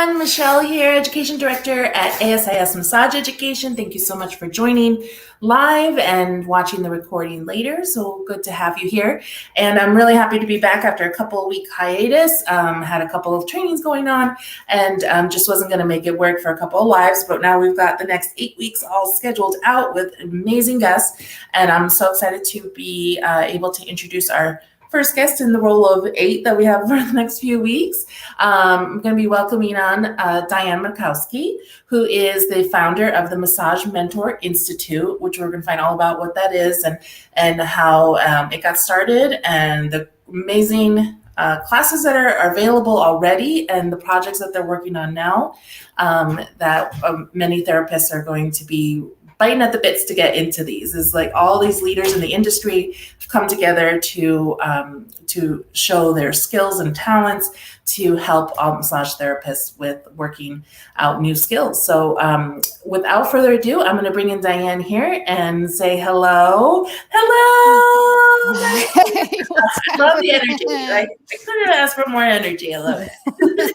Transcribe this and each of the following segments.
everyone. Michelle here, Education Director at ASIS Massage Education. Thank you so much for joining live and watching the recording later. So good to have you here. And I'm really happy to be back after a couple of week hiatus. Had a couple of trainings going on and just wasn't going to make it work for a couple of lives. But now we've got the next 8 weeks all scheduled out with amazing guests. And I'm so excited to be able to introduce our first guest in the role of 8 that we have for the next few weeks. I'm going to be welcoming on Diane Matkowski, who is the founder of the Massage Mentor Institute, which we're going to find all about what that is and how it got started and the amazing classes that are available already and the projects that they're working on now that many therapists are going to be biting at the bits to get into these. Is like all these leaders in the industry come together to show their skills and talents to help all massage therapists with working out new skills. So without further ado, I'm going to bring in Diane here and say hello. Hello. Hey, I love the energy. I couldn't ask for more energy. I love it.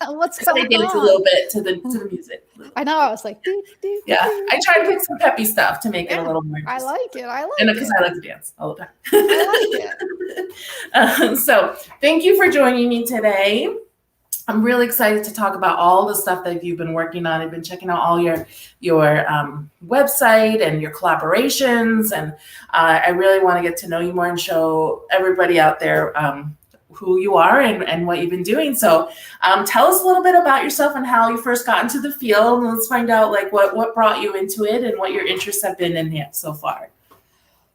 What's going I dance on? a little bit to the music. I know. I was like, Yeah, I try to pick some peppy stuff to make it a little more. I like it. And because I like to dance all the time. I like it. So thank you for joining me today. I'm really excited to talk about all the stuff that you've been working on. I've been checking out all your website and your collaborations, and I really want to get to know you more and show everybody out there who you are and what you've been doing. So tell us a little bit about yourself and how you first got into the field, and let's find out like what brought you into it and what your interests have been in it so far.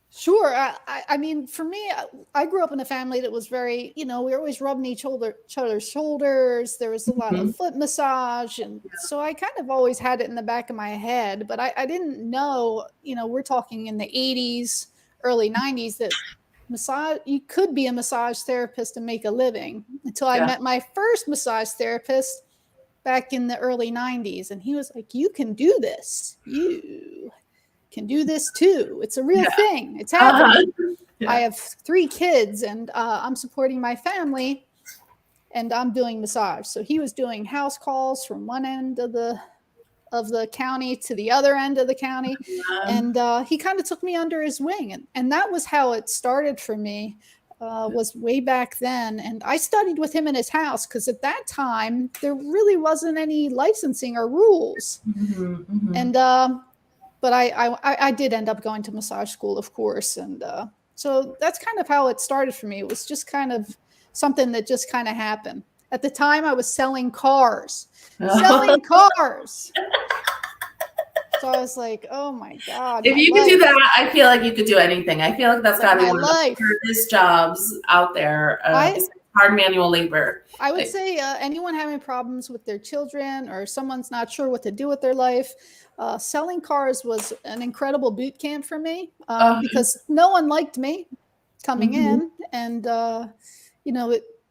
Sure. I mean, for me, I grew up in a family that was very, we were always rubbing each other's shoulders. There was a lot of foot massage. And so I kind of always had it in the back of my head, but I didn't know, we're talking in the 80s, early 90s that you could be a massage therapist and make a living until I met my first massage therapist back in the early 90s. And he was like, you can do this. You can do this too. It's a real thing. It's happening. I have 3 kids and I'm supporting my family and I'm doing massage. So he was doing house calls from one end of the county to the other end of the county. And he kind of took me under his wing. And that was how it started for me, was way back then. And I studied with him in his house because at that time, there really wasn't any licensing or rules. And but I did end up going to massage school, of course. And so that's kind of how it started for me. It was just kind of something that just kind of happened. At the time, I was selling cars. Selling cars. So I was like, oh my God. If you could do that, I feel like you could do anything. I feel like that's got to be one of the hardest jobs out there. It's hard manual labor. I would say anyone having problems with their children or someone's not sure what to do with their life, selling cars was an incredible boot camp for me because no one liked me coming in. And,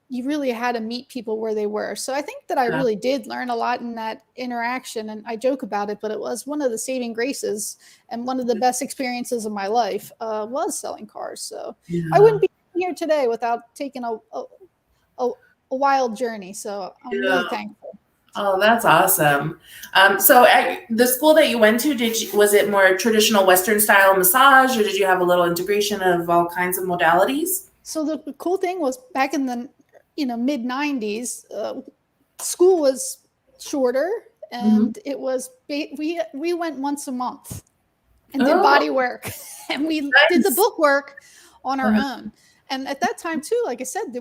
you really had to meet people where they were. So I think that I really did learn a lot in that interaction. And I joke about it, but it was one of the saving graces and one of the best experiences of my life was selling cars. So I wouldn't be here today without taking a wild journey. So I'm really thankful. Oh, that's awesome. So at the school that you went to, was it more traditional Western style massage, or did you have a little integration of all kinds of modalities? So the cool thing was back in the mid 90s, school was shorter and it was, we went once a month and did body work and we did the book work on our own. And at that time too, like I said,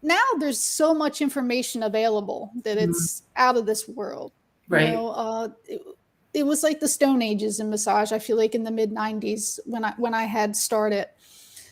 now there's so much information available that it's out of this world. Right. It was like the Stone Ages in massage. I feel like in the mid 90s when I had started.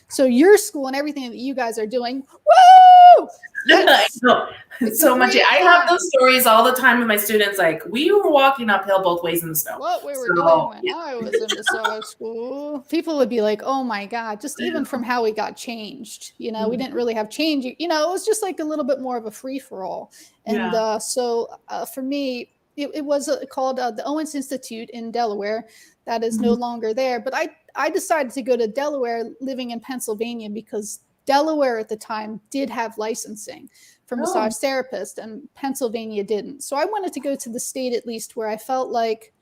So your school and everything that you guys are doing, woo! Yes. I know. It's so much. I have those stories all the time with my students. Like, we were walking uphill both ways in the snow. What we were doing when I was in massage school. People would be like, oh my God, just even from how we got changed. We didn't really have change. It was just like a little bit more of a free for all. And so for me, it was called the Owens Institute in Delaware. That is no longer there. But I decided to go to Delaware living in Pennsylvania because Delaware at the time did have licensing for Oh, massage therapists, and Pennsylvania didn't. So I wanted to go to the state at least where I felt like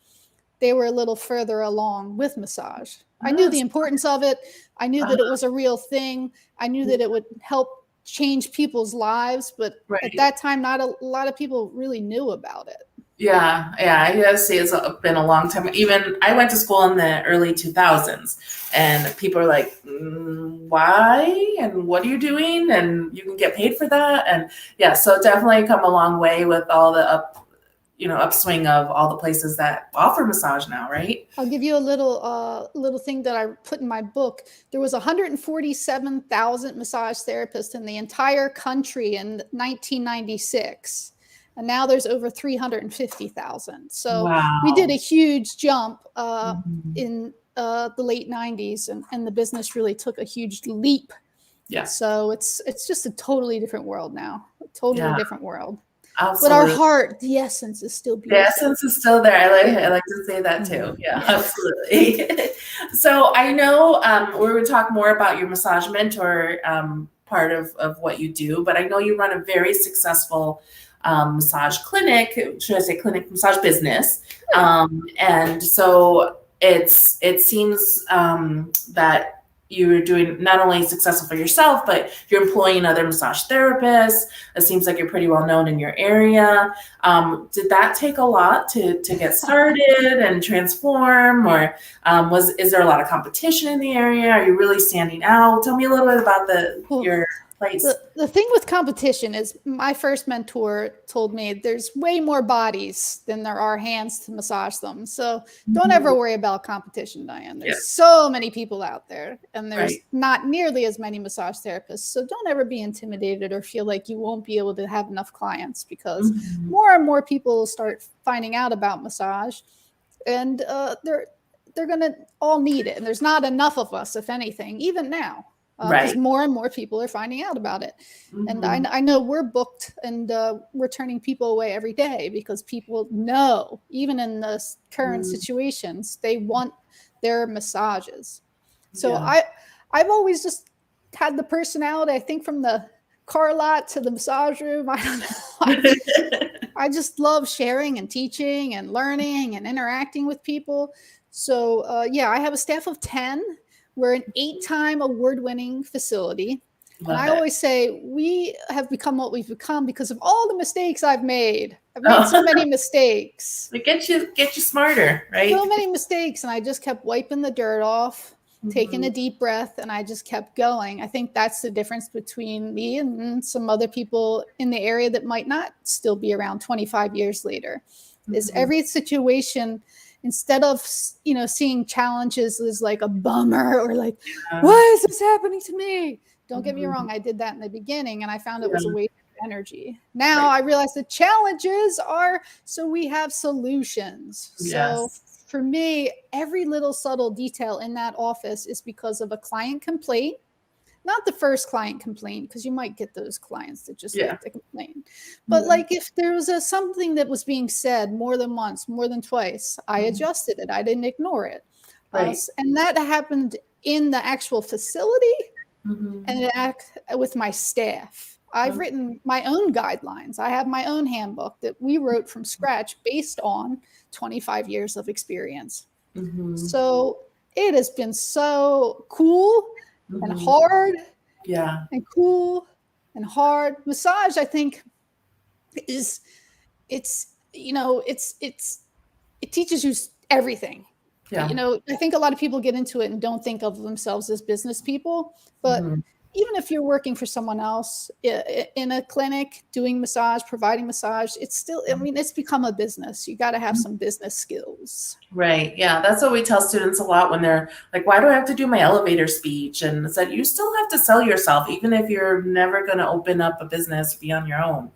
they were a little further along with massage. I knew the yes. importance of it. I knew that it was a real thing. I knew that it would help change people's lives, but at Right. that time, not a lot of people really knew about it. Yeah, yeah, I gotta say it's been a long time. Even I went to school in the early 2000s, and people are like, "Why? And what are you doing? And you can get paid for that." And yeah, so definitely come a long way with all the upswing of all the places that offer massage now, right? I'll give you a little thing that I put in my book. There was 147,000 massage therapists in the entire country in 1996. And now there's over 350,000. So we did Wow. a huge jump Mhm. in the late 90s, and the business really took a huge leap. Yeah, So it's just a totally different world now, a totally yeah, different world. But our absolutely. heart, the essence is still The beautiful. essence is still there. Yeah. I like to say that too. Yeah, Yeah. absolutely. So I know we would talk more about your massage mentor part of what you do, but I know you run a very successful massage clinic, should I say clinic massage business. And so it seems that you're doing not only successful for yourself, but you're employing other massage therapists. It seems like you're pretty well known in your area. Did that take a lot to get started and transform, or is there a lot of competition in the area? Are you really standing out? Tell me a little bit about Well, your place. the thing with competition is my first mentor told me there's way more bodies than there are hands to massage them. So don't Mhm. ever worry about competition, Diane. There's Yes, so many people out there, and there's right. not nearly as many massage therapists. So don't ever be intimidated or feel like you won't be able to have enough clients, because Mhm. more and more people start finding out about massage, and they're going to all need it. And there's not enough of us, if anything, even now, because Right. more and more people are finding out about it. And Mhm. I know we're booked, and we're turning people away every day because people know, even in the current Mm. situations, they want their massages. So Yeah. I've always just had the personality, I think, from the car lot to the massage room. I don't know. I just love sharing and teaching and learning and interacting with people. So, yeah, I have a staff of 10. We're an 8-time award-winning facility. And Love I it. always say we have become what we've become because of all the mistakes I've made. I've made so Oh, many mistakes, it get you smarter, right? so many mistakes. And I just kept wiping the dirt off, taking a Mhm. deep breath, and I just kept going. I think that's the difference between me and some other people in the area that might not still be around 25 years later. Is Mhm. every situation, instead of seeing challenges as like a bummer or like, Yeah. why is this happening to me? Don't get me Mhm. wrong, I did that in the beginning and I found it Yeah. was a waste of energy. Now Right. I realize the challenges are so we have solutions. So Yes. for me, every little subtle detail in that office is because of a client complaint. Not the first client complaint, because you might get those clients that just Yeah. like to complain. But Yeah. like if there was something that was being said more than once, more than twice, I Mhm. adjusted it. I didn't ignore it. Right. And that happened in the actual facility Mhm. and with my staff. I've Okay. written my own guidelines. I have my own handbook that we wrote from scratch based on 25 years of experience. Mhm. So it has been so cool and Mhm. hard Yeah. and cool and hard. Massage, I think, is it teaches you everything. Yeah. I think a lot of people get into it and don't think of themselves as business people, but Mhm. even if you're working for someone else in a clinic doing massage, providing massage, it's still, I mean, it's become a business. You got to have some business skills. Right. Yeah. That's what we tell students a lot when they're like, why do I have to do my elevator speech? And it's that you still have to sell yourself, even if you're never going to open up a business, be on your own.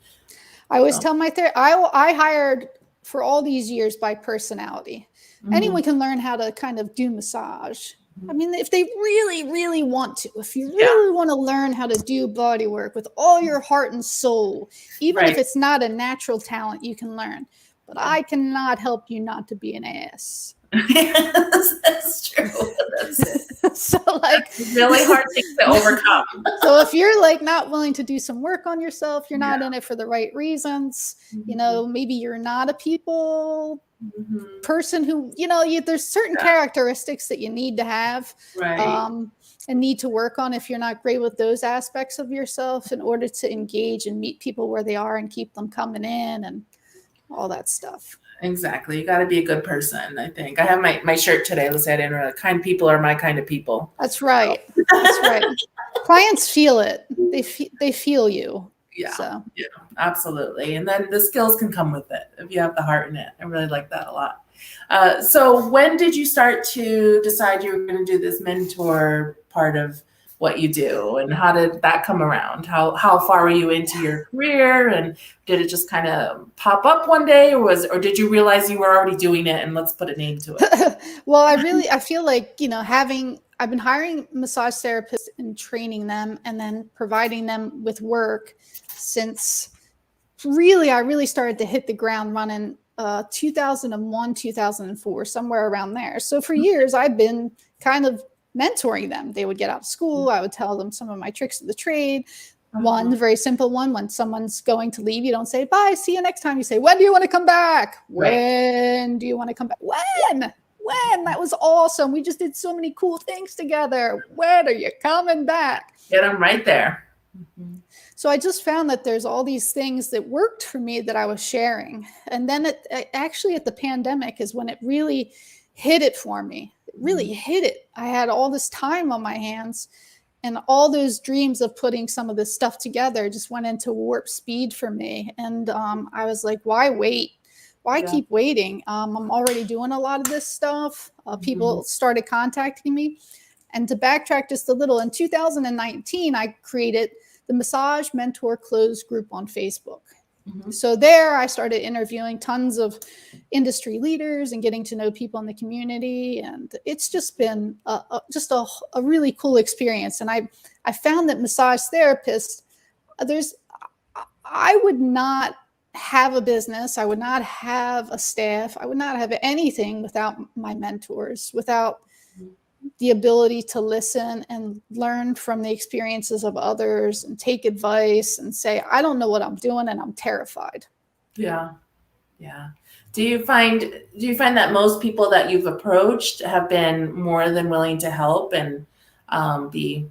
I always So, tell my therapist, I hired for all these years by personality. mhm. Anyone can learn how to kind of do massage. I Mhm. mean, if they really, really want to, if you Yeah. really want to learn how to do body work with all your heart and soul, even if Right. it's not a natural talent, you can learn. But Yeah. I cannot help you not to be an ass. Yes, that's true. That's it. So like, It's really hard things to overcome. so if you're like not willing to do some work on yourself, you're not Yeah. in it for the right reasons. You Mhm. know, maybe you're not a people Mhm. person who, there's certain Yeah. characteristics that you need to have. Right. And need to work on if you're not great with those aspects of yourself in order to engage and meet people where they are and keep them coming in and all that stuff. Exactly. You got to be a good person, I think. I have my shirt today. Let's say I didn't realize kind people are my kind of people. That's right. That's right. Clients feel it. They feel you. Yeah. So. Yeah, absolutely. And then the skills can come with it if you have the heart in it. I really like that a lot. So when did you start to decide you were going to do this mentor part of what you do, and how did that come around? How far were you into your career, and did it just kind of pop up one day, or did you realize you were already doing it and let's put a name to it? Well, I feel like, I've been hiring massage therapists and training them and then providing them with work since I really started to hit the ground running 2001, 2004, somewhere around there. So for years, I've been kind of mentoring them. They would get out of school. I would tell them some of my tricks of the trade. One very simple one: when someone's going to leave, you don't say bye, see you next time. You say, when do you want to come back? When do you want to come back? When? That was awesome. We just did so many cool things together. When are you coming back? Get them right there. Mm-hmm. So I just found that there's all these things that worked for me that I was sharing. And then actually at the pandemic is when it really hit it for me. It really hit it. I had all this time on my hands, and all those dreams of putting some of this stuff together just went into warp speed for me. And I was like, why wait? Why keep waiting? I'm already doing a lot of this stuff. People started contacting me. And to backtrack just a little, in 2019, I created the Massage Mentor Closed group on Facebook. So there I started interviewing tons of industry leaders and getting to know people in the community. And it's just been a really cool experience. And I found that massage therapists, I would not have a business. I would not have a staff. I would not have anything without my mentors, without the ability to listen and learn from the experiences of others and take advice and say, I don't know what I'm doing and I'm terrified. Yeah. Yeah. Do you find that most people that you've approached have been more than willing to help and be,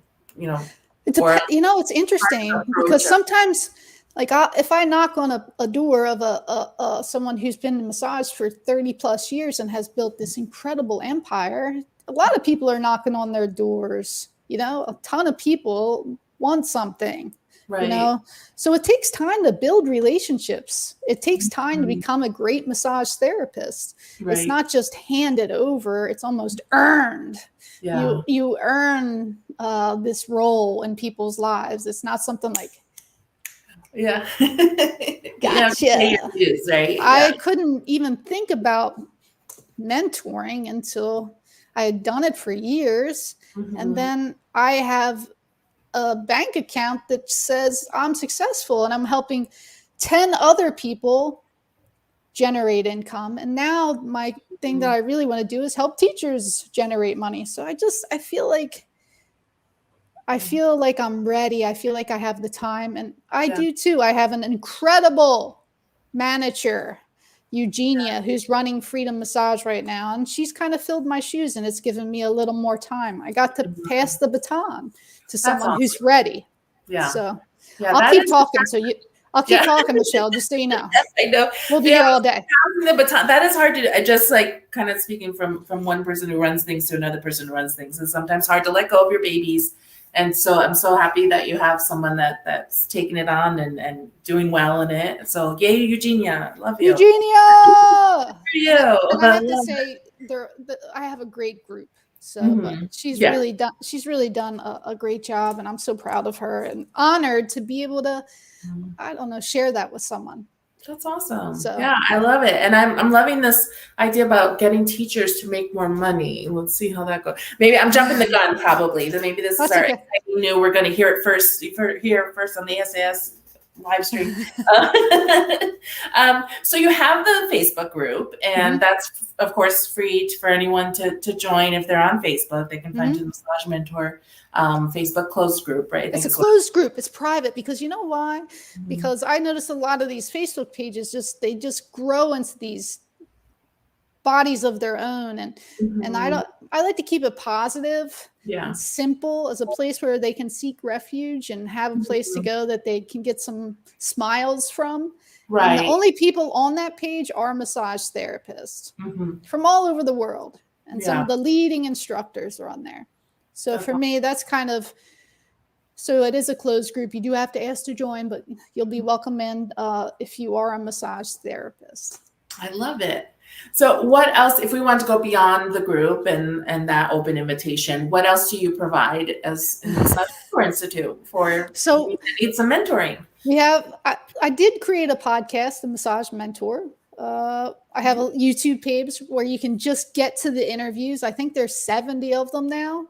it's interesting because sometimes, like, if I knock on a door of someone who's been in massage for 30 plus years and has built this incredible empire, a lot of people are knocking on their doors. A ton of people want something. right. So it takes time to build relationships. It takes time to become a great massage therapist. Right. It's not just handed over. It's almost earned. Yeah. You earn this role in people's lives. It's not something like, yeah. gotcha. Right? I couldn't even think about mentoring until I had done it for years. And then I have a bank account that says I'm successful and I'm helping 10 other people generate income. And now my thing that I really want to do is help teachers generate money. So I feel like I'm ready. I feel like I have the time, and I do too. I have an incredible manager, Eugenia, who's running Freedom Massage right now. And she's kind of filled my shoes, and it's given me a little more time. I got to pass the baton to someone who's ready. Yeah. So I'll keep talking. I'll keep talking, Michelle, just so you know. Yes, I know. We'll be here all day. The baton, that is hard to do. Just like kind of speaking from one person who runs things to another person who runs things. It's sometimes hard to let go of your babies. And so I'm so happy that you have someone that's taking it on and doing well in it. So yay, Eugenia. Love you. Eugenia! Good for you. And I have to say, I have a great group. So but she's really done a great job, and I'm so proud of her and honored to be able to, share that with someone. That's awesome. So, yeah, I love it. And I'm loving this idea about getting teachers to make more money. Let's see how that goes. Maybe I'm jumping the gun probably. Then maybe this is our exciting new. We're going to hear it first. You hear it first on the SAS live stream. So you have the Facebook group, and that's of course free for anyone to join. If they're on Facebook, they can find the Massage Mentor Facebook closed group, right? It's a closed group. It's private because you know why? Because I noticed a lot of these Facebook pages they just grow into these bodies of their own, and I like to keep it positive and simple, as a place where they can seek refuge and have a place to go that they can get some smiles from. Right. And the only people on that page are massage therapists from all over the world, and some of the leading instructors are on there. So for me, that's kind of, so it is a closed group. You do have to ask to join, but you'll be welcome in if you are a massage therapist. I love it. So what else, if we want to go beyond the group and that open invitation, what else do you provide as the Massage Mentor Institute for people that need some mentoring? We have, I did create a podcast, The Massage Mentor. I have a YouTube page where you can just get to the interviews. I think there's 70 of them now.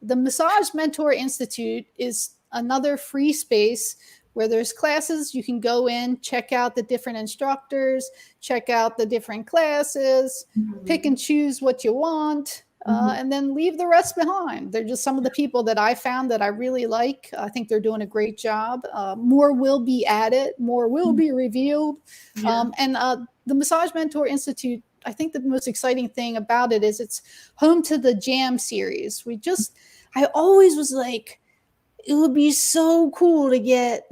The Massage Mentor Institute is another free space where there's classes. You can go in, check out the different instructors, check out the different classes, pick and choose what you want, and then leave the rest behind. They're just some of the people that I found that I really like. I think they're doing a great job. More will be added, more will be revealed. And the Massage Mentor Institute, I think the most exciting thing about it is it's home to the Jam series. I always was like, it would be so cool to get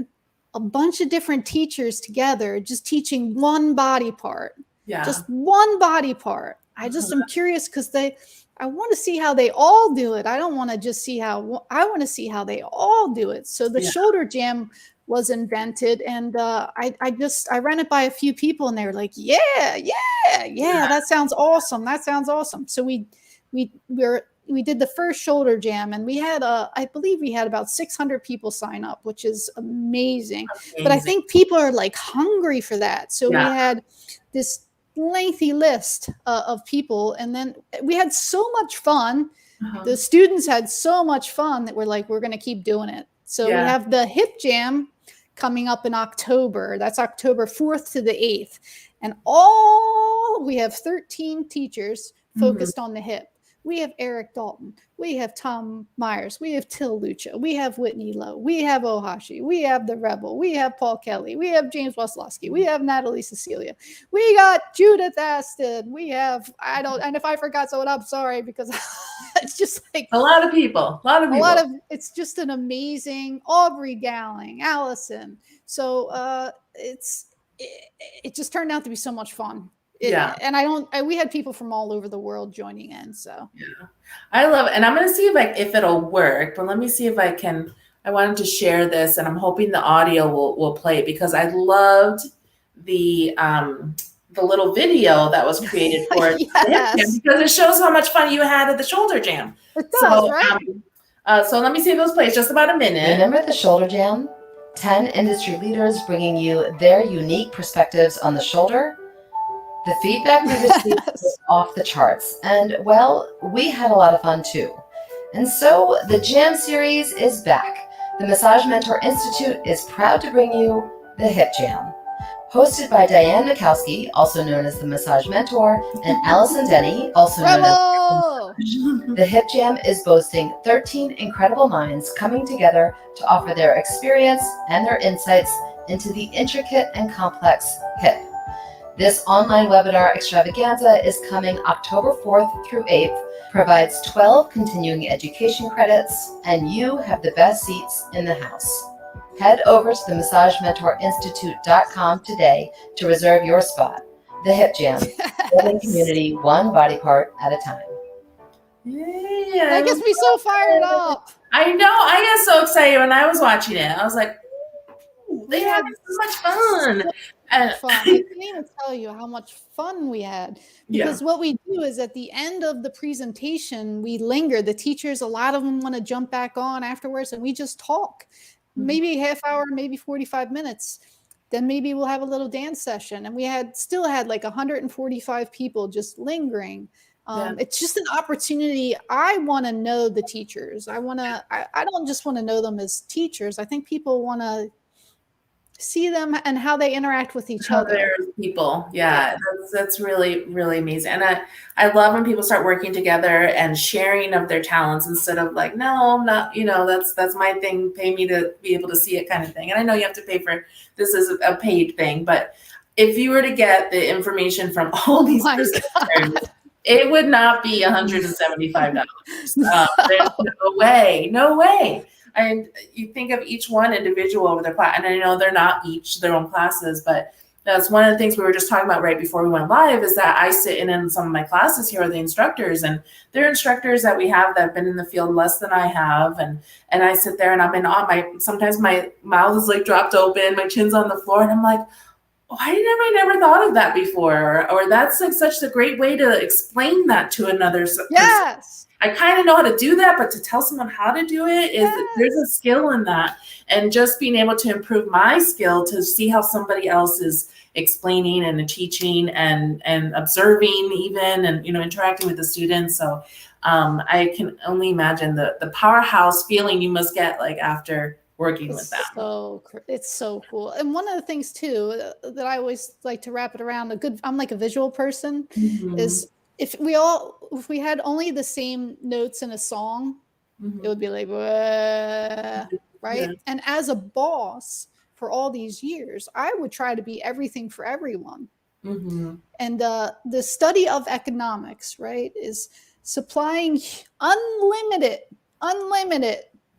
a bunch of different teachers together, just teaching one body part, just one body part. I just am curious because I want to see how they all do it. I don't want to just see I want to see how they all do it. So the shoulder jam was invented, and I ran it by a few people, and they were like, yeah, that sounds awesome. That sounds awesome. So we did the first shoulder jam, and we had I believe we had about 600 people sign up, which is amazing. But I think people are like hungry for that. So we had this lengthy list of people, and then we had so much fun. The students had so much fun that we're like, we're going to keep doing it. So we have the hip jam coming up in October. That's October 4th to the 8th. And we have 13 teachers focused on the hip. We have Eric Dalton. We have Tom Myers. We have Till Lucha. We have Whitney Lowe. We have Ohashi. We have The Rebel. We have Paul Kelly. We have James Waslowski. We have Natalie Cecilia. We got Judith Aston. We have, and if I forgot someone, I'm sorry, because it's just like a lot of people. It's just an amazing Aubrey Gowling, Allison. So it just turned out to be so much fun. And we had people from all over the world joining in. So I love it. And I'm going to see if it'll work, but let me see if I can. I wanted to share this, and I'm hoping the audio will play, because I loved the little video that was created for it, because it shows how much fun you had at the shoulder jam. It does, right? So let me see if those play. Just about a minute. Remember the shoulder jam? 10 industry leaders bringing you their unique perspectives on the shoulder. The feedback we received was off the charts, and well, we had a lot of fun too. And so the Jam series is back. The Massage Mentor Institute is proud to bring you the Hip Jam. Hosted by Diane Matkowski, also known as the Massage Mentor, and Allison Denny, also known as the Hip Jam, is boasting 13 incredible minds coming together to offer their experience and their insights into the intricate and complex hip. This online webinar extravaganza is coming October 4th through 8th, provides 12 continuing education credits, and you have the best seats in the house. Head over to the MassageMentorInstitute.com today to reserve your spot. The Hip Jam, building community one body part at a time. Yeah, that gets me so fired up. I know. I got so excited when I was watching it. I was like, they had so much fun. I can't even tell you how much fun we had, because what we do is at the end of the presentation, we linger. The teachers, a lot of them want to jump back on afterwards, and we just talk. Maybe a half hour, maybe 45 minutes. Then maybe we'll have a little dance session. And we still had like 145 people just lingering. It's just an opportunity. I want to know the teachers. I don't just want to know them as teachers. I think people want to see them and how they interact with each How other. there's people. Yeah, that's really, really amazing. And I love when people start working together and sharing of their talents instead of like, no, I'm not, that's my thing. Pay me to be able to see it kind of thing. And I know you have to pay for this is a paid thing, but if you were to get the information from all these terms, it would not be $175. There's no way. And you think of each one individual over their class, and I know they're not each their own classes, but that's one of the things we were just talking about right before we went live is that I sit in some of my classes here are the instructors, and they're instructors that we have that have been in the field less than I have. And I sit there and I'm in awe. Sometimes my mouth is like dropped open, my chin's on the floor, and I'm like, why have I never thought of that before? Or that's like such a great way to explain that to another person. Yes. I kind of know how to do that, but to tell someone how to do it is there's a skill in that. And just being able to improve my skill to see how somebody else is explaining and teaching and observing even and, interacting with the students. So I can only imagine the powerhouse feeling you must get like after working with them. So it's so cool. And one of the things too that I always like to wrap it around I'm like a visual person is if we had only the same notes in a song, it would be like, right? Yeah. And as a boss for all these years, I would try to be everything for everyone. And the study of economics, right, is supplying unlimited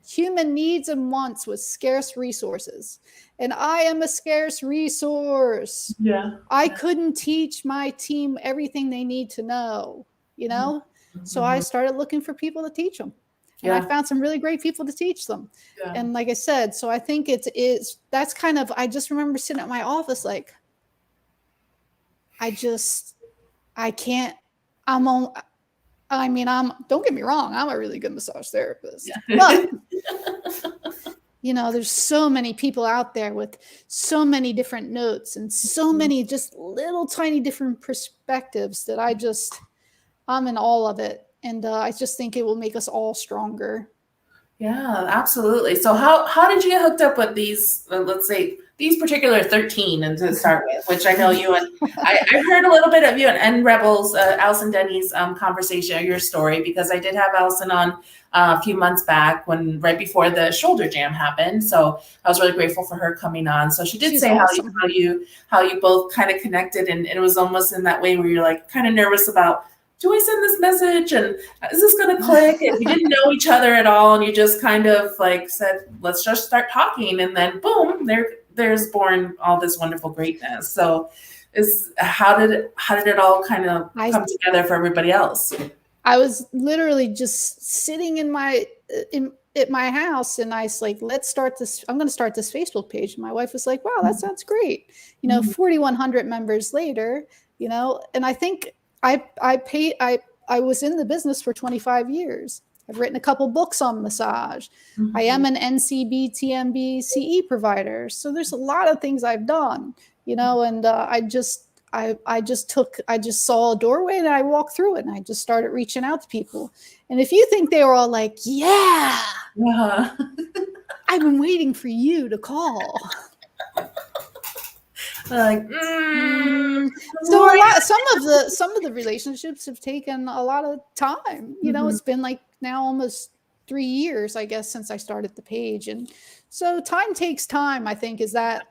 human needs and wants with scarce resources. And I am a scarce resource. Yeah. I couldn't teach my team everything they need to know, So I started looking for people to teach them. And I found some really great people to teach them. Yeah. And like I said, so I think that's kind of, I just remember sitting at my office like, I can't, don't get me wrong, I'm a really good massage therapist. Yeah. But, there's so many people out there with so many different notes and so many just little tiny different perspectives that I'm in all of it. And I just think it will make us all stronger. Yeah, absolutely. So how did you get hooked up with these, let's say, these particular 13 and to start with, which I know you and I heard a little bit of you and Rebels, Allison Denny's conversation, your story, because I did have Allison on a few months back right before the shoulder jam happened. So I was really grateful for her coming on. So she did say awesome. how you both kind of connected, and it was almost in that way where you're like kind of nervous about, do I send this message and is this going to click? And you didn't know each other at all. And you just kind of like said, let's just start talking. And then boom, there's born all this wonderful greatness. So how did it all kind of come together for everybody else? I was literally just sitting at my house and I was like, let's start this. I'm going to start this Facebook page. And my wife was like, wow, that sounds great. 4,100 members later, and I think I was in the business for 25 years. I've written a couple books on massage. I am an NCBTMB CE provider. So there's a lot of things I've done, and I just saw a doorway and I walked through it and I just started reaching out to people. And if you think they were all like, yeah, I've been waiting for you to call. Like, so some of the relationships have taken a lot of time. It's been like now almost 3 years, I guess, since I started the page, and so time takes time. I think is that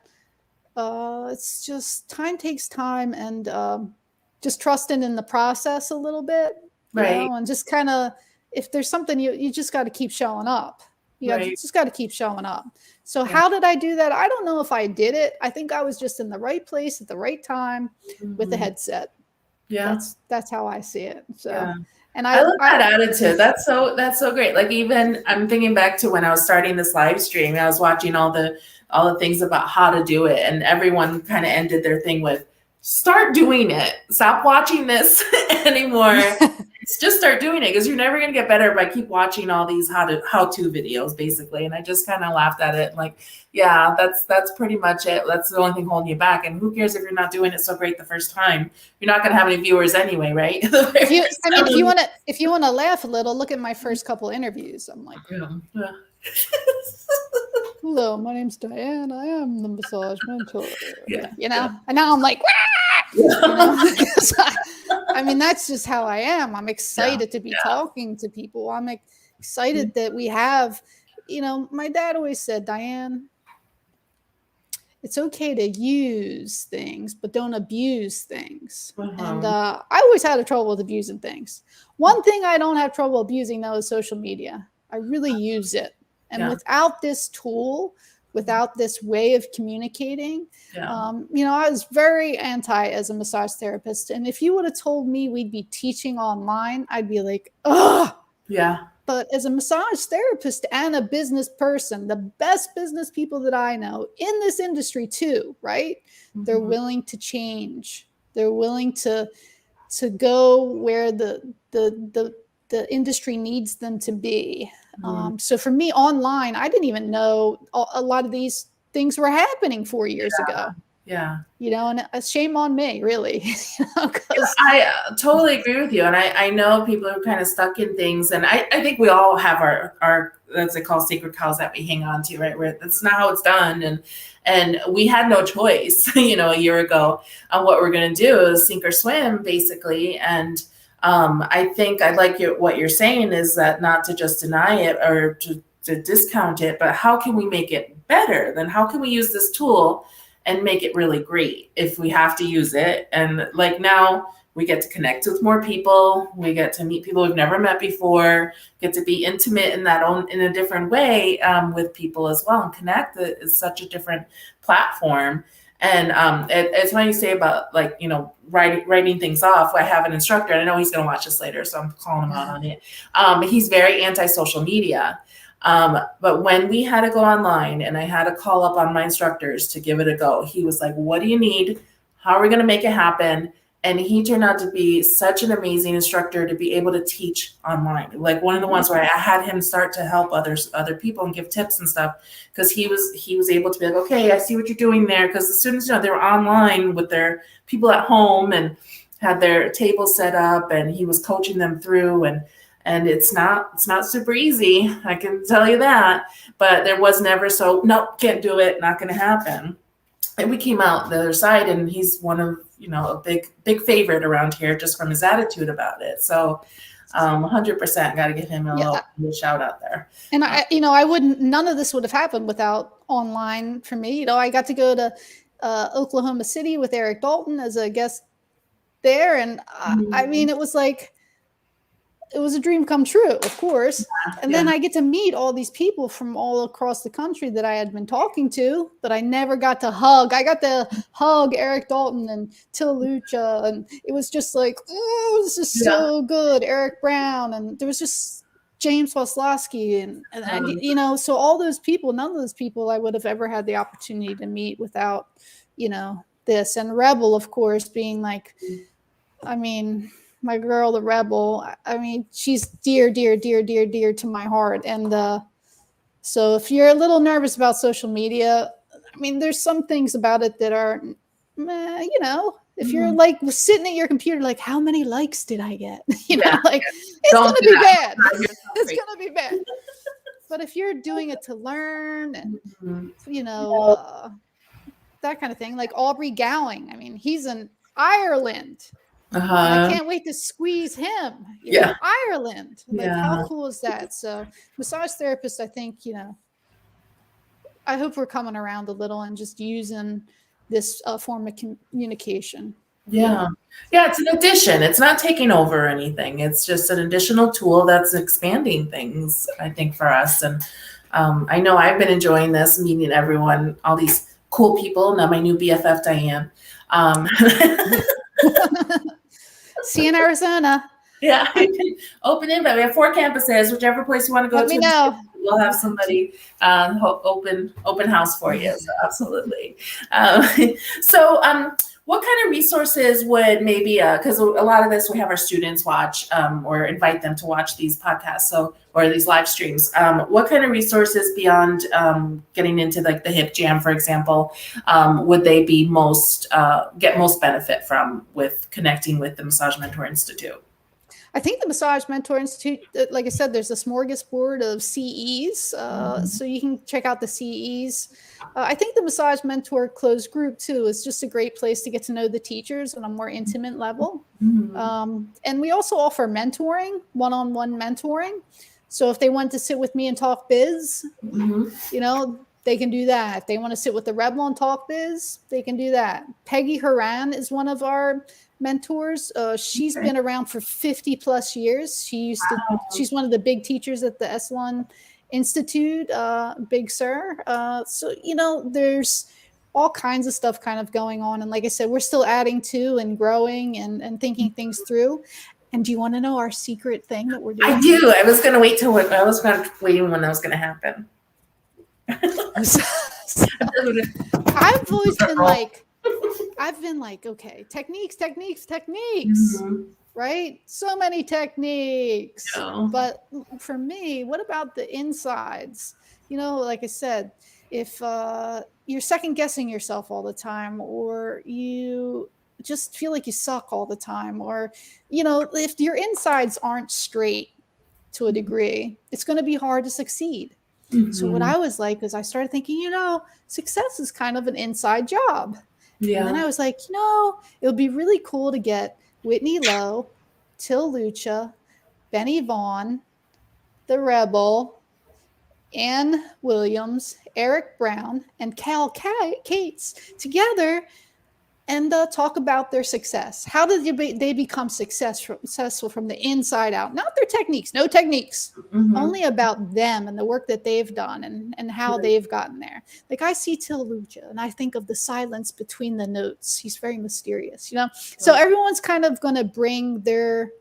it's just time takes time, and just trusting in the process a little bit, right? And just kind of if there's something you just got to keep showing up. You just got to keep showing up. So how did I do that? I don't know if I did it. I think I was just in the right place at the right time with the headset. Yeah. That's how I see it. So, and I love that attitude. That's so great. Like even I'm thinking back to when I was starting this live stream, I was watching all the things about how to do it. And everyone kind of ended their thing with, start doing it. Stop watching this anymore. Just start doing it, because you're never going to get better by keep watching all these how-to videos, basically. And I just kind of laughed at it. Like, yeah, that's pretty much it. That's the only thing holding you back. And who cares if you're not doing it so great the first time? You're not going to have any viewers anyway, right? If you want to laugh a little, look at my first couple interviews. I'm like, Hello, my name's Diane. I am the massage mentor. Yeah. You know, and now I'm like, you know, 'cause I mean, that's just how I am. I'm excited to be talking to people. I'm excited that we have, you know, my dad always said, Diane, it's okay to use things, but don't abuse things. And I always had a trouble with abusing things. One thing I don't have trouble abusing, though, is social media. I really use it. And without this tool, without this way of communicating, you know, I was very anti as a massage therapist. And if you would have told me we'd be teaching online, I'd be like, ugh. Yeah. But as a massage therapist and a business person, the best business people that I know in this industry too, right? Mm-hmm. They're willing to change. They're willing to go where the industry needs them to be. Mm-hmm. So for me, online, I didn't even know a lot of these things were happening 4 years ago. Yeah. You know, and a shame on me, really. You know, I totally agree with you. And I know people are kind of stuck in things. And I think we all have our as they call sacred cows that we hang on to, right? Where that's not how it's done. And we had no choice, you know, a year ago on what we're going to do is sink or swim, basically. And I think I like what you're saying is that not to just deny it or to discount it, but how can we make it better? Then how can we use this tool and make it really great if we have to use it? And like now we get to connect with more people. We get to meet people we've never met before, get to be intimate in a different way with people as well, and connect. It's such a different platform. And it's funny you say about, like, you know, writing things off. I have an instructor, and I know he's going to watch this later, so I'm calling him out on it. He's very anti-social media. But when we had to go online and I had to call up on my instructors to give it a go, he was like, what do you need? How are we going to make it happen? And he turned out to be such an amazing instructor to be able to teach online. Like one of the ones where I had him start to help other people and give tips and stuff, because he was able to be like, okay, I see what you're doing there. Because as soon as, you know, they were online with their people at home and had their table set up, and he was coaching them through, and it's not super easy, I can tell you that. But there was never nope, can't do it, not going to happen. And we came out the other side, and he's one of, you know, a big favorite around here just from his attitude about it. So 100% got to give him a little shout out there. And none of this would have happened without online for me. You know, I got to go to Oklahoma City with Eric Dalton as a guest there. And I mean, it was a dream come true, of course. And then I get to meet all these people from all across the country that I had been talking to, but I never got to hug. I got to hug Eric Dalton and Tilucha, and it was just like, oh, this is so good. Eric Brown, and there was just James Waslowski, and you know, so all those people, none of those people I would have ever had the opportunity to meet without, you know, this. And Rebel, of course, being like, I mean, my girl, the Rebel, I mean, she's dear, dear, dear, dear, dear to my heart. And so if you're a little nervous about social media, I mean, there's some things about it that are, you know, if you're like sitting at your computer, like, how many likes did I get? You know, like, it's going to be bad. It's going to be bad. But if you're doing it to learn and, you know, that kind of thing, like Aubrey Gowing, I mean, he's in Ireland. I can't wait to squeeze him. Ireland. Like, how cool is that? So massage therapists, I think, you know, I hope we're coming around a little and just using this form of communication. Yeah, it's an addition. It's not taking over anything. It's just an additional tool that's expanding things, I think, for us. And I know I've been enjoying this, meeting everyone, all these cool people. Now my new BFF, Diane. See you in Arizona. Yeah, open invite. We have 4 campuses. Whichever place you want to go Let me know. We'll have somebody open house for you. So absolutely. What kind of resources would maybe, because a lot of this we have our students watch or invite them to watch these podcasts, or these live streams. What kind of resources beyond getting into like the hip jam, for example, would they be get most benefit from with connecting with the Massage Mentor Institute? I think the Massage Mentor Institute, like I said, there's a smorgasbord of CEs, so you can check out the CEs. I think the Massage Mentor closed group too is just a great place to get to know the teachers on a more intimate level. And we also offer mentoring, one-on-one mentoring. So if they want to sit with me and talk biz, you know, they can do that. If they want to sit with the Rebel and talk biz, they can do that. Peggy Haran is one of our mentors. She's been around for 50 plus years. She's one of the big teachers at the Esalen Institute, Big Sur. So, you know, there's all kinds of stuff kind of going on. And like I said, we're still adding to and growing and thinking things through. And do you want to know our secret thing that we're doing? I do. I was going to wait till when that was going to happen. I've always been like, okay, techniques, right? So many techniques. Yeah. But for me, what about the insides? You know, like I said, if you're second guessing yourself all the time, or you just feel like you suck all the time, or, you know, if your insides aren't straight to a degree, it's going to be hard to succeed. So what I was like is I started thinking, you know, success is kind of an inside job. Yeah. And then I was like, you know, it would be really cool to get Whitney Lowe, Till Lucha, Benny Vaughn, the Rebel, Ann Williams, Eric Brown, and Cal Cates together and talk about their success. How did they become successful from the inside out? Not their techniques, no techniques, only about them and the work that they've done and how they've gotten there. Like I see Till Lucha and I think of the silence between the notes. He's very mysterious, you know? So everyone's kind of going to bring their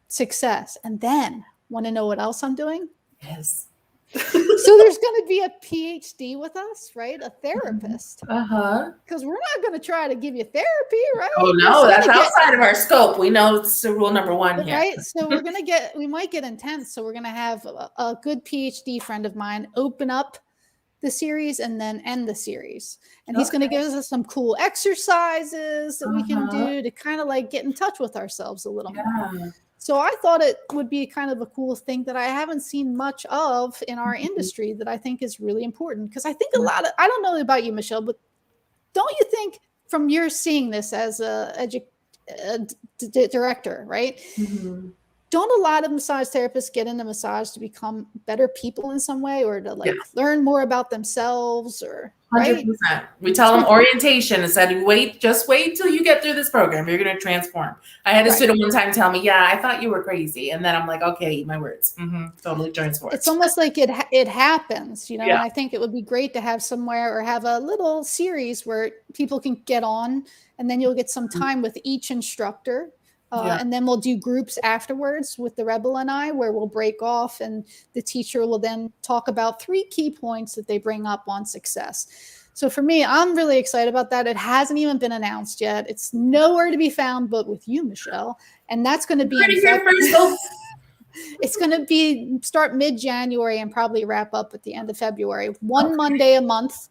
success. And then, want to know what else I'm doing? Yes. So there's going to be a PhD with us, right? A therapist. Because we're not going to try to give you therapy, right? Oh no, that's outside of our scope. We know it's the rule number one here. Right. So we might get intense. So we're going to have a good PhD friend of mine open up the series and then end the series. And he's going to give us some cool exercises that we can do to kind of like get in touch with ourselves a little more. So I thought it would be kind of a cool thing that I haven't seen much of in our industry that I think is really important. Because I think I don't know about you, Michelle, but don't you think from your seeing this as a director, right? Don't a lot of massage therapists get into massage to become better people in some way, or to like learn more about themselves, or 100%. Right? We tell them orientation and said, just wait till you get through this program. You're going to transform. I had a student one time tell me, yeah, I thought you were crazy. And then I'm like, okay, eat my words. Totally transform. It's almost like it happens, you know, and I think it would be great to have somewhere or have a little series where people can get on, and then you'll get some time with each instructor. And then we'll do groups afterwards with the Rebel and I, where we'll break off and the teacher will then talk about 3 key points that they bring up on success. So for me, I'm really excited about that. It hasn't even been announced yet. It's nowhere to be found but with you, Michelle. And that's going to be it's going to be start mid-January and probably wrap up at the end of February. One Monday a month.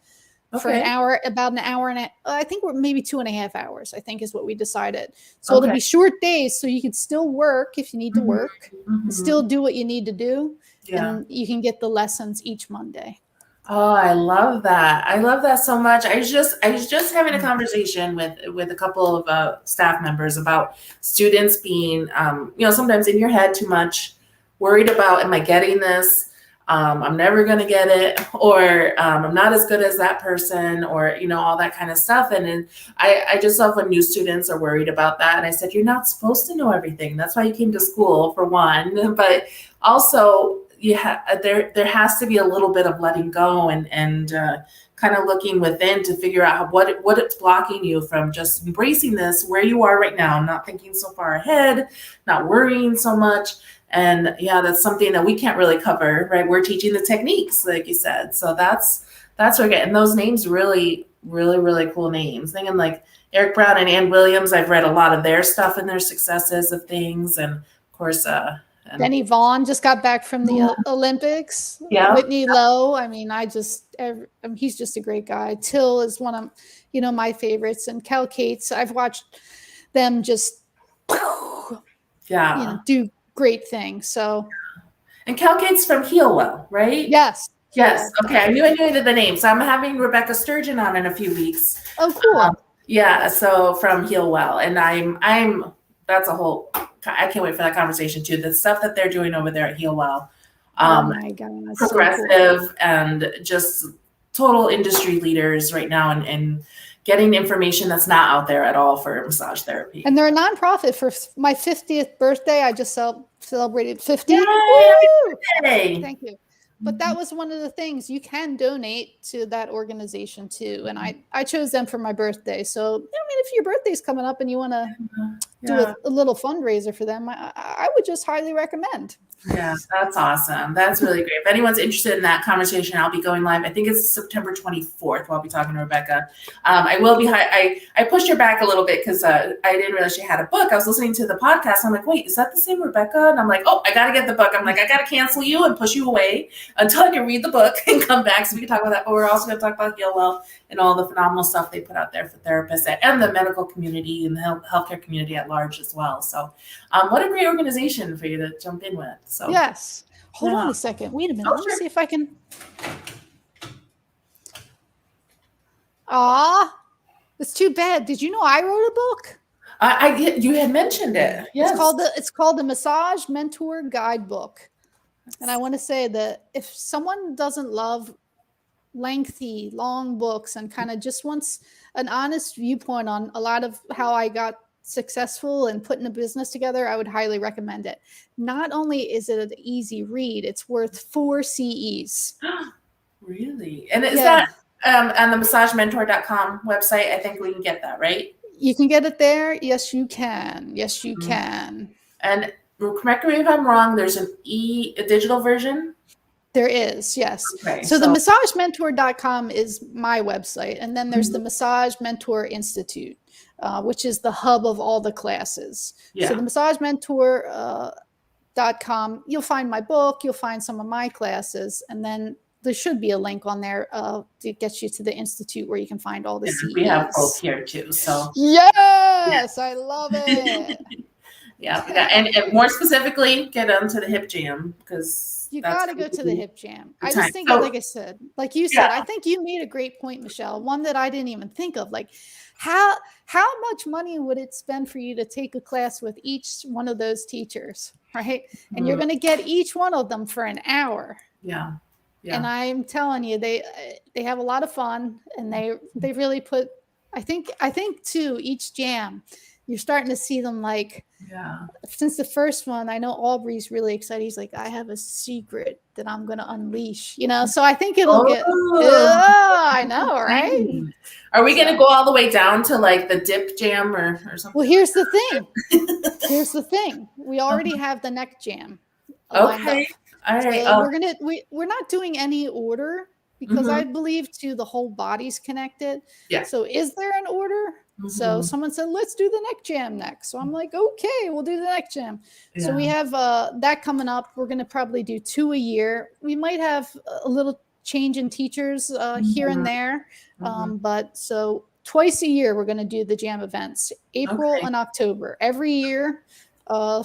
For an hour, about an hour and I think we're maybe 2.5 hours, I think is what we decided. So it'll be short days, so you can still work if you need to work, still do what you need to do, and you can get the lessons each Monday. Oh, I love that. I love that so much. I was just having a conversation with a couple of staff members about students being, sometimes in your head too much, worried about, am I getting this? I'm never going to get it, or I'm not as good as that person, or, all that kind of stuff. And then I just love when new students are worried about that. And I said, you're not supposed to know everything. That's why you came to school, for one. But also, there has to be a little bit of letting go and kind of looking within to figure out what it's blocking you from just embracing this where you are right now, not thinking so far ahead, not worrying so much. And that's something that we can't really cover, right? We're teaching the techniques, like you said. So that's what we're getting. Those names really, really, really cool names. Thinking like Eric Brown and Ann Williams, I've read a lot of their stuff and their successes of things. And of course, Benny Vaughn just got back from the Olympics. Whitney Lowe. I mean, he's just a great guy. Till is one of, my favorites. And Cal Cates, I've watched them just Yeah. do great things. So, And Calcate's from Healwell, right? yes. Yes. So, Okay. I knew the name. So I'm having Rebecca Sturgeon on in a few weeks. oh, cool. Yeah. So from Healwell, and that's a whole. I can't wait for that conversation too. The stuff that they're doing over there at Healwell, Oh my God, that's progressive so cool. and just total industry leaders right now, and getting information that's not out there at all for massage therapy. And they're a nonprofit. For my 50th birthday, I just celebrated 50. Yay! Woo! Yay! Thank you. But that was one of the things. You can donate to that organization too. And I chose them for my birthday. So, I mean, if your birthday's coming up and you want to do a little fundraiser for them, I would just highly recommend. Yeah, that's awesome. That's really great. If anyone's interested in that conversation, I'll be going live. I think it's September 24th. I'll be talking to Rebecca. I will be. I pushed her back a little bit because I didn't realize she had a book. I was listening to the podcast. I'm like, wait, is that the same Rebecca? And I'm like, oh, I got to get the book. I'm like, I got to cancel you and push you away until I can read the book and come back so we can talk about that. But we're also going to talk about Healwell and all the phenomenal stuff they put out there for therapists and the medical community and the healthcare community at large as well. So what a great organization for you to jump in with. So yes. Hold on a second. Wait a minute. Let me see if I can. It's too bad. Did you know I wrote a book? You had mentioned it. Yes. It's called the Massage Mentor Guidebook. And I want to say that if someone doesn't love lengthy, long books and kind of just wants an honest viewpoint on a lot of how I got successful and putting a business together, I would highly recommend it. Not only is it an easy read, it's worth 4 CEs. Really? And is that on the massagementor.com website? I think we can get that, right? You can get it there. Yes, you can. Yes, you can. And correct me if I'm wrong, there's a digital version? There is, yes. Okay, so the massagementor.com is my website. And then there's the Massage Mentor Institute, which is the hub of all the classes. So the massagementor.com, you'll find my book, you'll find some of my classes, and then there should be a link on there to get you to the Institute where you can find all the CEs. We have both here too. So yes, I love it. And more specifically, get onto the hip jam because you got to go to the hip jam. I just think, like I said, like you said, I think you made a great point, Michelle. One that I didn't even think of. Like, how much money would it spend for you to take a class with each one of those teachers, right? And you're going to get each one of them for an hour. Yeah. And I'm telling you, they have a lot of fun, and they really put. I think too, each jam, you're starting to see them like. Yeah. Since the first one, I know Aubrey's really excited. He's like, I have a secret that I'm going to unleash, So I think it'll get. I know, right? Are we going to go all the way down to like the dip jam or something? Well, here's the thing. We already have the neck jam. Okay. All right. So we're not doing any order because I believe too the whole body's connected. Yeah. So is there an order? So someone said, let's do the neck jam next. So I'm like, okay, we'll do the neck jam. Yeah. So we have that coming up. We're going to probably do 2 a year. We might have a little change in teachers here and there. But so twice a year, we're going to do the jam events, April and October, every year.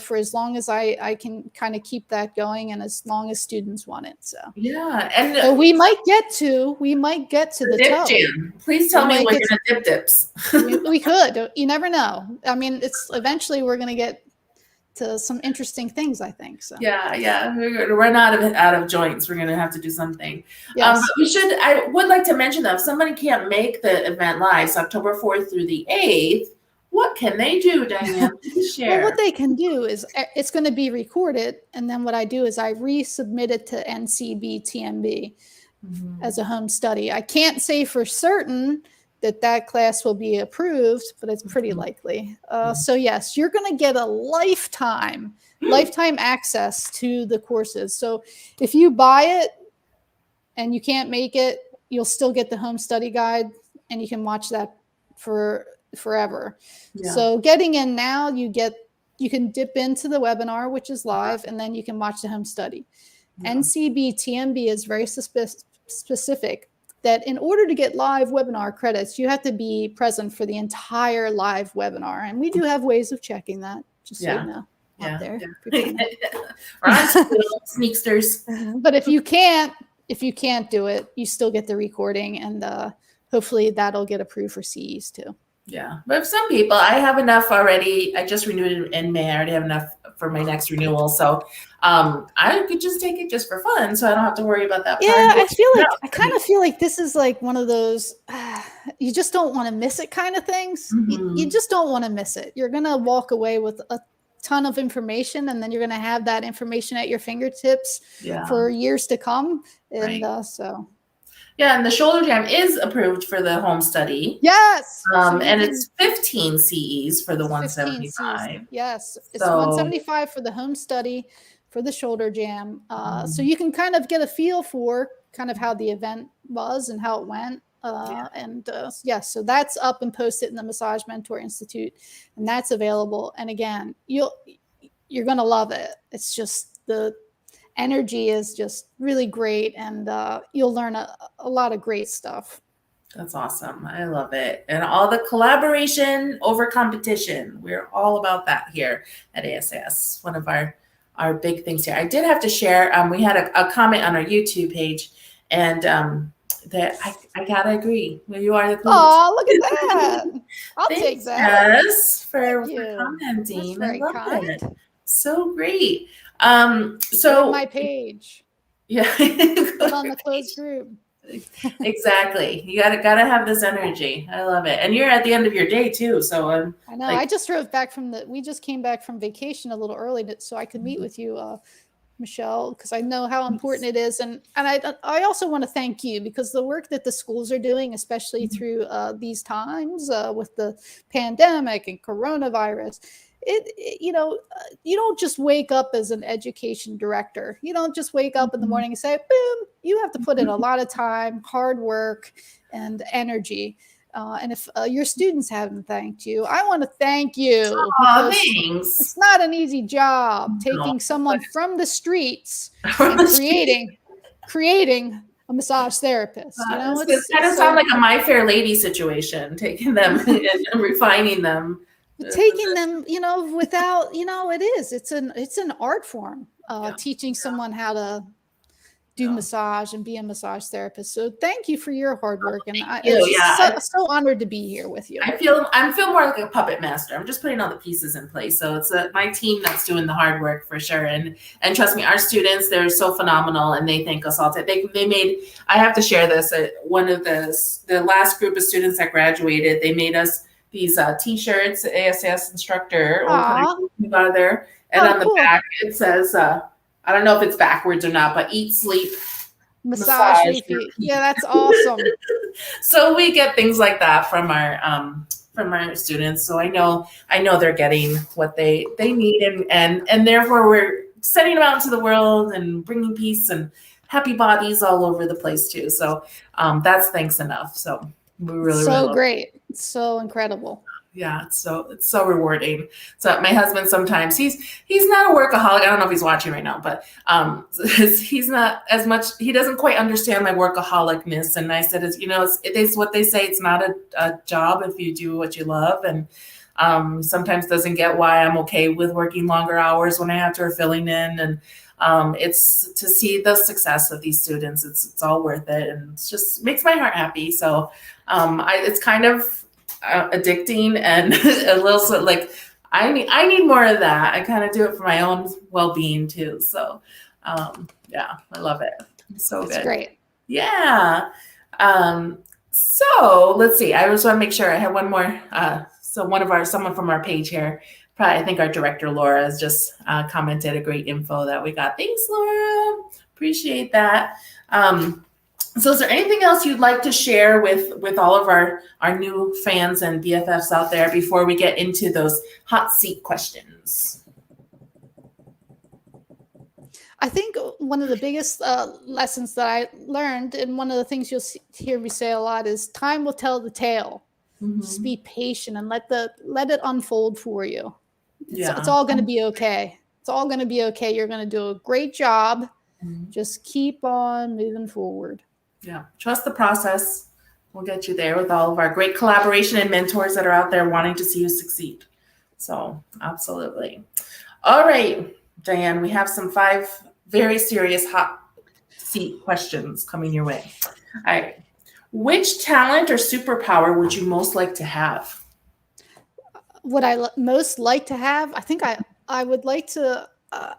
For as long as I can kind of keep that going and as long as students want it. So and so we might get to the dip toe. jam. Please tell me what your dip dips. we could. You never know. I mean, it's eventually we're going to get to some interesting things, I think. So yeah, we're going to run out of joints. We're going to have to do something. Yes. But I would like to mention that if somebody can't make the event live, so October 4th through the 8th. What can they do, Diane? Share. Well, what they can do is it's going to be recorded. And then what I do is I resubmit it to NCBTMB as a home study. I can't say for certain that class will be approved, but it's pretty likely. So yes, you're going to get a lifetime access to the courses. So if you buy it and you can't make it, you'll still get the home study guide and you can watch that for forever. So getting in now, you can dip into the webinar, which is live, and then you can watch the home study. NCBTMB is very specific that in order to get live webinar credits, you have to be present for the entire live webinar. And we do have ways of checking that, just so you know. out there. Or on Sneaksters. But if you can't do it, you still get the recording, and hopefully that'll get approved for CEs too. Yeah, but for some people, I have enough already. I just renewed it in May. I already have enough for my next renewal, so I could just take it just for fun, so I don't have to worry about that. Yeah, I kind of feel like this is like one of those you just don't want to miss it kind of things. Mm-hmm. You just don't want to miss it. You're gonna walk away with a ton of information, and then you're gonna have that information at your fingertips for years to come, and so. Yeah, and the shoulder jam is approved for the home study. Yes. And it's 15 CEs for the 175. Yes, it's 175 for the home study for the shoulder jam. So you can kind of get a feel for kind of how the event was and how it went. So that's up and posted in the Massage Mentor Institute, and that's available. And again, you're gonna love it. It's just the energy is just really great, and you'll learn a lot of great stuff. That's awesome. I love it. And all the collaboration over competition. We're all about that here at ASAS. One of our big things here. I did have to share, we had a comment on our YouTube page, and that I gotta agree. Well, you are the queen. Oh, look at that. I'll take that. Yes, for commenting. That's very kind. It. So great. So my page. Yeah. Put on the closed group. Exactly. You gotta have this energy. I love it. And you're at the end of your day too. So I know. I just drove back we just came back from vacation a little early so I could meet with you, Michelle, because I know how important it is. And I also want to thank you, because the work that the schools are doing, especially through these times with the pandemic and coronavirus, you don't just wake up as an education director. You don't just wake up in the morning and say, boom. You have to put in a lot of time, hard work, and energy. And if your students haven't thanked you, I want to thank you. Thanks. It's not an easy job taking someone from the streets and creating a massage therapist. It kind of sounds like a My Fair Lady situation, taking them and refining them. Taking them, without, it's an art form, teaching someone how to do massage and be a massage therapist. So thank you for your hard work. And I'm so honored to be here with you. I feel more like a puppet master. I'm just putting all the pieces in place. So it's my team that's doing the hard work for sure. And trust me, our students, they're so phenomenal, and they thank us all. They made, I have to share this, one of the last group of students that graduated, they made us these t-shirts, ASAS instructor, out of there. And on the back, it says, I don't know if it's backwards or not, but eat, sleep, massage. Yeah, that's awesome. So we get things like that from our students. So I know they're getting what they need, and therefore we're sending them out into the world and bringing peace and happy bodies all over the place too. So that's thanks enough. So we really great. It's so incredible. Yeah, it's so rewarding. So my husband, sometimes he's not a workaholic. I don't know if he's watching right now, but he's not as much. He doesn't quite understand my workaholicness. And I said, it's what they say. It's not a job if you do what you love. And sometimes doesn't get why I'm okay with working longer hours when I have to, or filling in. And it's to see the success of these students. It's all worth it, and it just makes my heart happy. So it's kind of addicting, and a little like I need more of that. I kind of do it for my own well-being too. So I love it. It's so good. It's great. Yeah. So let's see. I just want to make sure I have one more. So someone from our page here, probably I think our director Laura has just commented a great info that we got. Thanks, Laura. Appreciate that. So is there anything else you'd like to share with all of our new fans and BFFs out there before we get into those hot seat questions? I think one of the biggest lessons that I learned, and one of the things you'll hear me say a lot, is time will tell the tale. Mm-hmm. Just be patient and let it unfold for you. It's all going to be okay. It's all going to be okay. You're going to do a great job. Mm-hmm. Just keep on moving forward. Yeah. Trust the process. We'll get you there with all of our great collaboration and mentors that are out there wanting to see you succeed. So absolutely. All right, Diane, we have some 5 very serious hot seat questions coming your way. All right. Which talent or superpower would you most like to have? What I most like to have, I think I would like to. I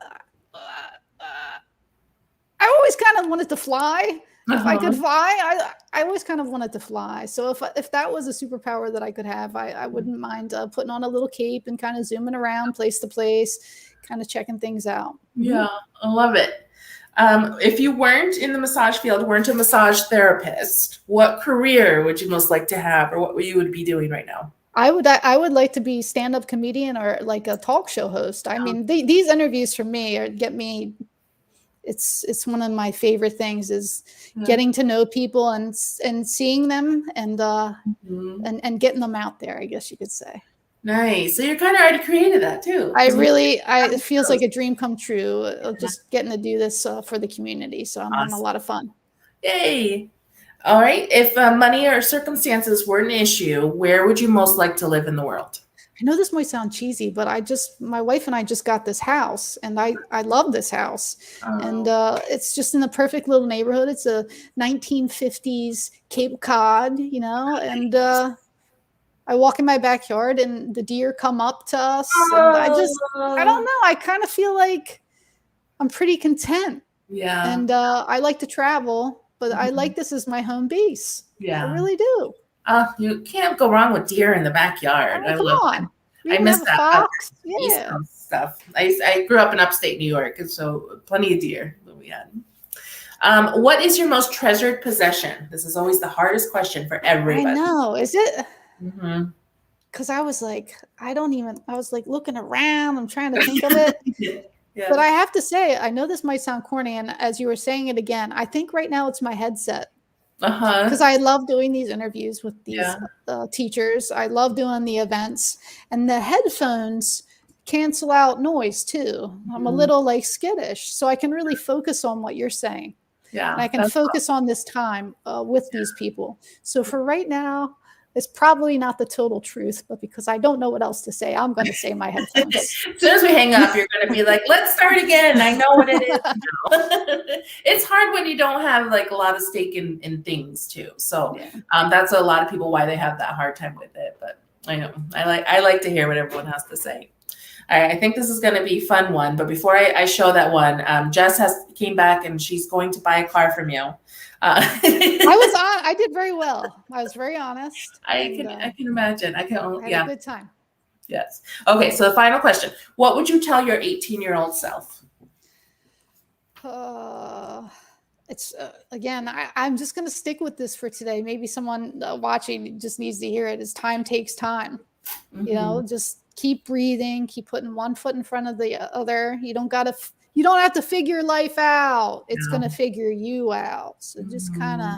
always kind of wanted to fly. If I could fly, I always kind of wanted to fly. So if that was a superpower that I could have, I wouldn't mind putting on a little cape and kind of zooming around place to place, kind of checking things out. Yeah, I love it. If you weren't in the massage field, weren't a massage therapist, what career would you most like to have, or what you would be doing right now? I would like to be stand-up comedian or like a talk show host. I mean, these interviews for me get me. It's one of my favorite things is getting to know people and seeing them and getting them out there, I guess you could say. Nice. So you're kind of already created that too. It feels like a dream come true, just getting to do this for the community. So I'm having a lot of fun. Yay. All right. If money or circumstances were an issue, where would you most like to live in the world? I know this might sound cheesy, but my wife and I just got this house, and I love this house. And it's just in the perfect little neighborhood. It's a 1950s Cape Cod, and I walk in my backyard and the deer come up to us. And I don't know. I kind of feel like I'm pretty content. Yeah. And I like to travel, but I like this as my home base. Yeah. I really do. You can't go wrong with deer in the backyard. I love it. I miss that fox. Yeah. Stuff. I grew up in upstate New York, and so plenty of deer that we had. What is your most treasured possession? This is always the hardest question for everybody. I know. Is it? Mm-hmm. Because I was like, I was like looking around. I'm trying to think of it. Yeah. But I have to say, I know this might sound corny. And as you were saying it again, I think right now it's my headset. Because I love doing these interviews with these teachers. I love doing the events, and the headphones cancel out noise too. I'm a little like skittish, so I can really focus on what you're saying. Yeah, and I can focus on this time with these people. So for right now, it's probably not the total truth, but because I don't know what else to say, I'm going to say my headphones. As soon as we hang up, you're going to be like, let's start again. I know what it is now. It's hard when you don't have like a lot of stake in things too. So that's a lot of people why they have that hard time with it. But I know I like to hear what everyone has to say. All right, I think this is going to be a fun one. But before I show that one, Jess came back and she's going to buy a car from you. I did very well. I was very honest. I can imagine. I had a good time. Yes. Okay. So the final question: what would you tell your 18-year-old self? It's again. I'm just going to stick with this for today. Maybe someone watching just needs to hear it. Is time takes time. Mm-hmm. Just keep breathing. Keep putting one foot in front of the other. You don't have to figure life out. It's going to figure you out. So just kind of,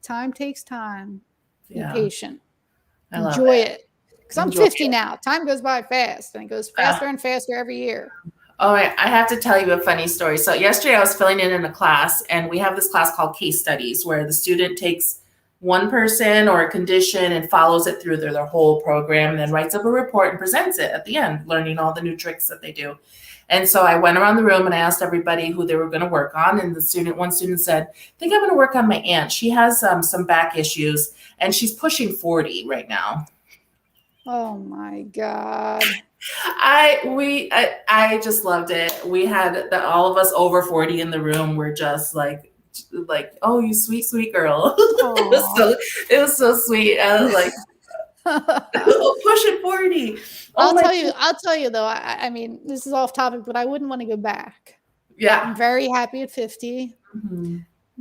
time takes time. Be patient. Enjoy it. Because I'm 50 now. Time goes by fast, and it goes faster and faster every year. All right. I have to tell you a funny story. So yesterday I was filling in a class, and we have this class called case studies where the student takes one person or a condition and follows it through their whole program and then writes up a report and presents it at the end, learning all the new tricks that they do. And so I went around the room and I asked everybody who they were going to work on. And one student said, I think I'm going to work on my aunt. She has some back issues and she's pushing 40 right now. Oh my God. I just loved it. We had all of us over 40 in the room. We're just like, oh, you sweet girl. It was so sweet. I was like, pushing 40. I'll tell you though, I mean, this is off topic, but I wouldn't want to go back. Yeah. I'm very happy at 50. Mm-hmm.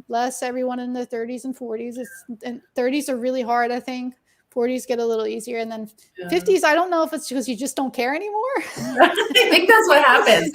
Bless everyone in their 30s and 40s. And 30s are really hard, I think. 40s get a little easier. And then 50s, I don't know if it's because you just don't care anymore. I think that's what happens.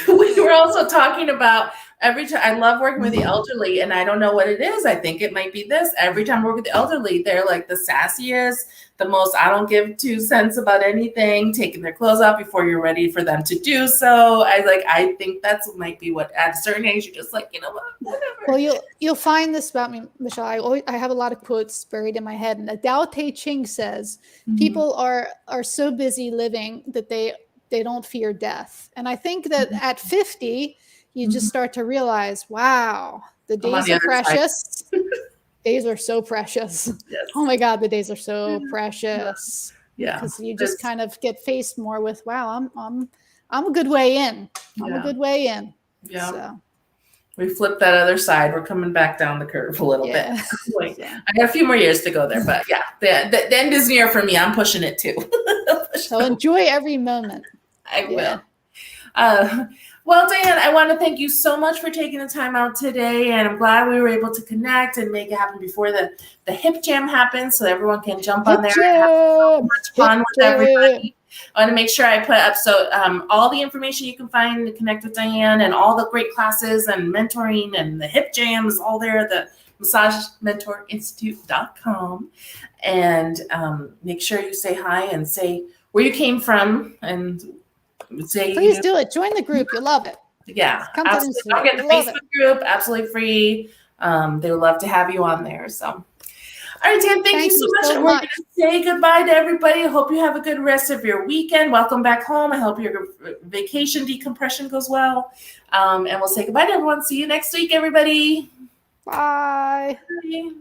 We were also talking about every time. I love working with the elderly, and I don't know what it is. I think it might be this. Every time I work with the elderly, they're like the sassiest, the most I don't give 2 cents about anything, taking their clothes off before you're ready for them to do so. I think that's might be what at a certain age you're just like, you know what, whatever. Well, you'll find this about me, Michelle. I have a lot of quotes buried in my head. And Tao Te Ching says, people are so busy living that they they don't fear death. And I think that at 50, you just Mhm. start to realize, wow, the I'm on days the are other side. precious. Days are so precious. Yes. Oh my God, the days are so precious. Yeah. Because you just It's- kind of get faced more with, wow, I'm a good way in. I'm a Yeah. good way in. Yeah. So We flipped that other side. We're coming back down the curve a little bit. yeah. Like, So, I got a few more years to go there, but yeah, the end is near for me. I'm pushing it too. so enjoy every moment. I will. Yeah. Well, Diane, I want to thank you so much for taking the time out today, and I'm glad we were able to connect and make it happen before the hip jam happens, so everyone can jump on there and have so much fun with everybody. I want to make sure I put up all the information you can find to connect with Diane, and all the great classes and mentoring and the hip jam is all there at the massagementorinstitute.com. And make sure you say hi and say where you came from, and say, Please do it. Join the group. You'll love it. Yeah, Come to absolutely. Instagram. Don't get the You'll love Facebook group, absolutely free. They would love to have you on there. So, all right, Dan, thank you so much. so And we're going much. to say goodbye to everybody. I hope you have a good rest of your weekend. Welcome back home. I hope your vacation decompression goes well. And we'll say goodbye to everyone. See you next week, everybody. Bye. Bye.